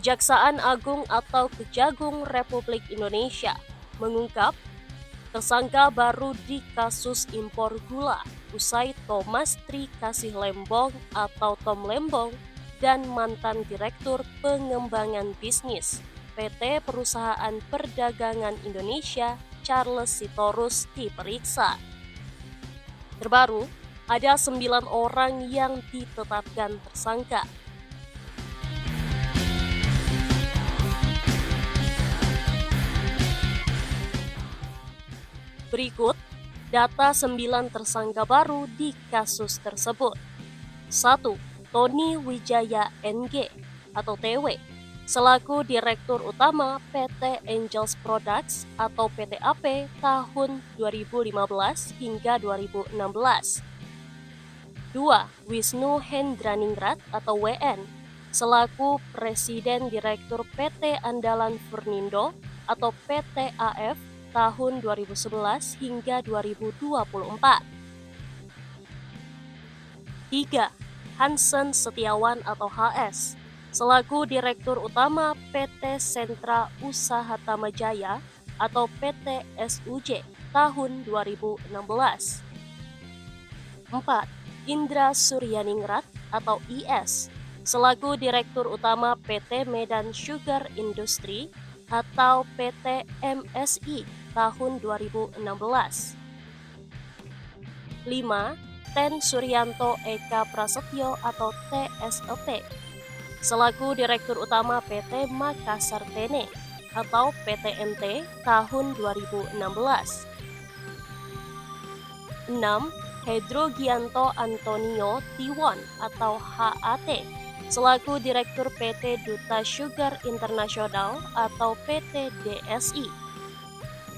Kejaksaan Agung atau Kejagung Republik Indonesia mengungkap tersangka baru di kasus impor gula usai Thomas Tri Kasih Lembong atau Tom Lembong dan mantan Direktur Pengembangan Bisnis PT Perusahaan Perdagangan Indonesia Charles Sitorus diperiksa. Terbaru, ada 9 orang yang ditetapkan tersangka. Berikut data 9 tersangka baru di kasus tersebut. 1. Tony Wijaya NG atau TW, selaku Direktur Utama PT Angels Products atau PTAP tahun 2015 hingga 2016. 2. Wisnu Hendraningrat atau WN, selaku Presiden Direktur PT Andalan Furnindo atau PTAF tahun 2011 hingga 2024. 3. Hansen Setiawan atau HS, selaku Direktur Utama PT Sentra Usaha Tamajaya atau PT SUJ tahun 2016. 4. Indra Suryaningrat atau IS, selaku Direktur Utama PT Medan Sugar Industry atau PT MSI tahun 2016. 5. Ten Suryanto Eka Prasetyo atau TSEP, selaku Direktur Utama PT Makassar Tene atau PTMT tahun 2016. 6. Hedrogianto Antonio Tiwon atau HAT, selaku Direktur PT Duta Sugar Internasional atau PT DSI.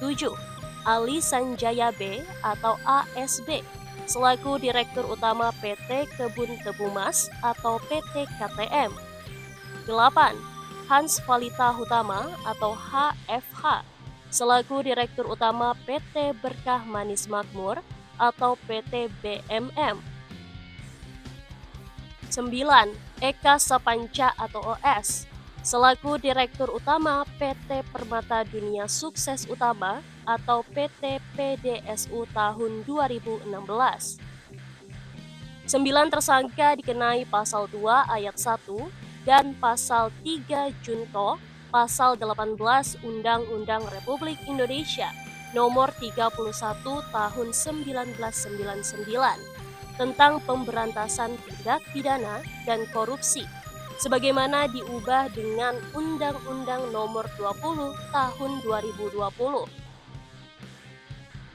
7. Ali Sanjaya B atau ASB, selaku Direktur Utama PT Kebun Tebu Mas atau PT KTM. 8. Hans Valita Hutama atau HFH, selaku Direktur Utama PT Berkah Manis Makmur atau PT BMM. 9. Eka Sapanca atau OS, selaku Direktur Utama PT Permata Dunia Sukses Utama atau PT PDSU tahun 2016. 9 tersangka dikenai Pasal 2 Ayat 1 dan Pasal 3 Junto Pasal 18 Undang-Undang Republik Indonesia Nomor 31 Tahun 1999 tentang pemberantasan tindak pidana dan korupsi, sebagaimana diubah dengan Undang-Undang Nomor 20 Tahun 2020.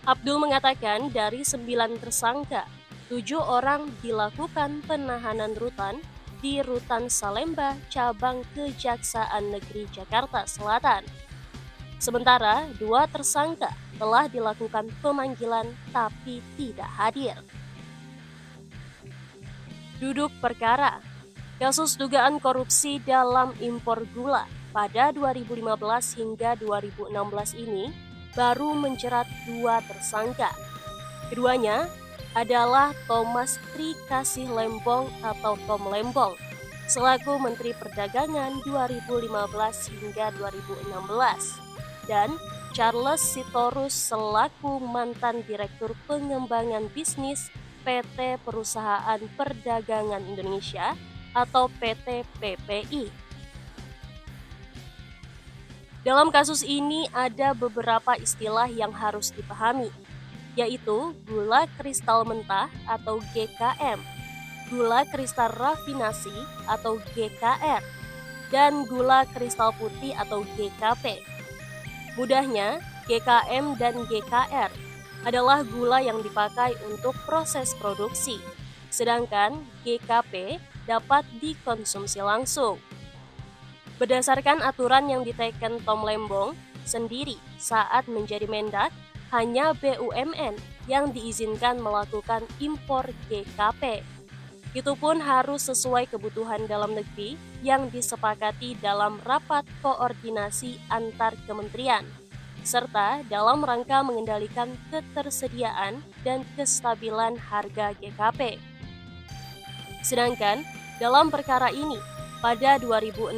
Abdul mengatakan dari 9 tersangka, 7 orang dilakukan penahanan rutan di Rutan Salemba Cabang Kejaksaan Negeri Jakarta Selatan. Sementara 2 tersangka telah dilakukan pemanggilan tapi tidak hadir. Duduk perkara. Kasus dugaan korupsi dalam impor gula pada 2015 hingga 2016 ini baru menjerat 2 tersangka. Keduanya adalah Thomas Tri Kasih Lembong atau Tom Lembong, selaku Menteri Perdagangan 2015 hingga 2016, dan Charles Sitorus selaku mantan Direktur Pengembangan Bisnis PT Perusahaan Perdagangan Indonesia atau PT PPI. Dalam kasus ini ada beberapa istilah yang harus dipahami, yaitu gula kristal mentah atau GKM, gula kristal rafinasi atau GKR, dan gula kristal putih atau GKP. Mudahnya, GKM dan GKR adalah gula yang dipakai untuk proses produksi, sedangkan GKP dapat dikonsumsi langsung. Berdasarkan aturan yang diteken Tom Lembong sendiri saat menjadi Mendak, hanya BUMN yang diizinkan melakukan impor GKP. Itu pun harus sesuai kebutuhan dalam negeri yang disepakati dalam rapat koordinasi antar kementerian, serta dalam rangka mengendalikan ketersediaan dan kestabilan harga GKP. Sedangkan dalam perkara ini, Pada 2016,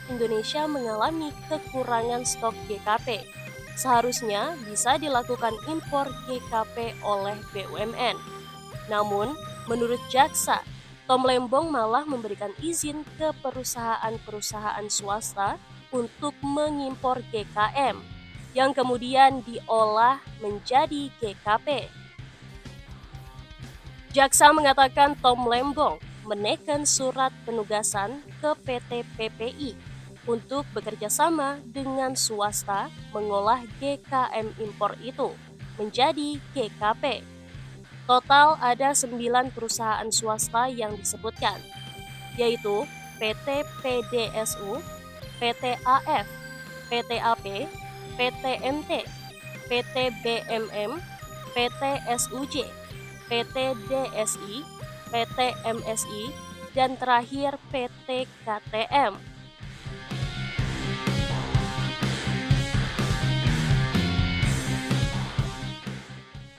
Indonesia mengalami kekurangan stok GKP. Seharusnya bisa dilakukan impor GKP oleh BUMN. Namun, menurut jaksa, Tom Lembong malah memberikan izin ke perusahaan-perusahaan swasta untuk mengimpor GKM, yang kemudian diolah menjadi GKP. Jaksa mengatakan Tom Lembong menekan surat penugasan ke PT PPI untuk bekerja sama dengan swasta mengolah GKM impor itu menjadi GKP. Total ada 9 perusahaan swasta yang disebutkan, yaitu PT PDSU, PT AF, PT AP, PT MT, PT BMM, PT SUJ, PT DSI, PT MSI, dan terakhir PT KTM.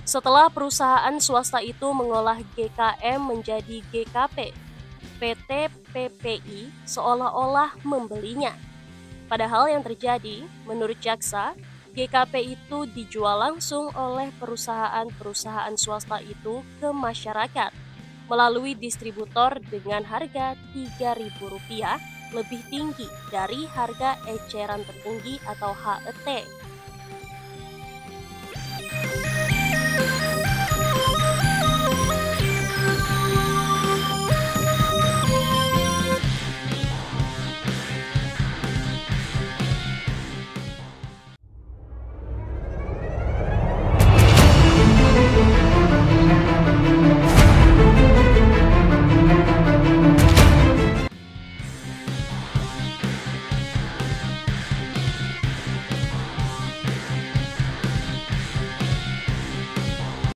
Setelah perusahaan swasta itu mengolah GKM menjadi GKP, PT PPI seolah-olah membelinya. Padahal yang terjadi, menurut jaksa, GKP itu dijual langsung oleh perusahaan-perusahaan swasta itu ke masyarakat melalui distributor dengan harga Rp3.000 lebih tinggi dari harga eceran tertinggi atau HET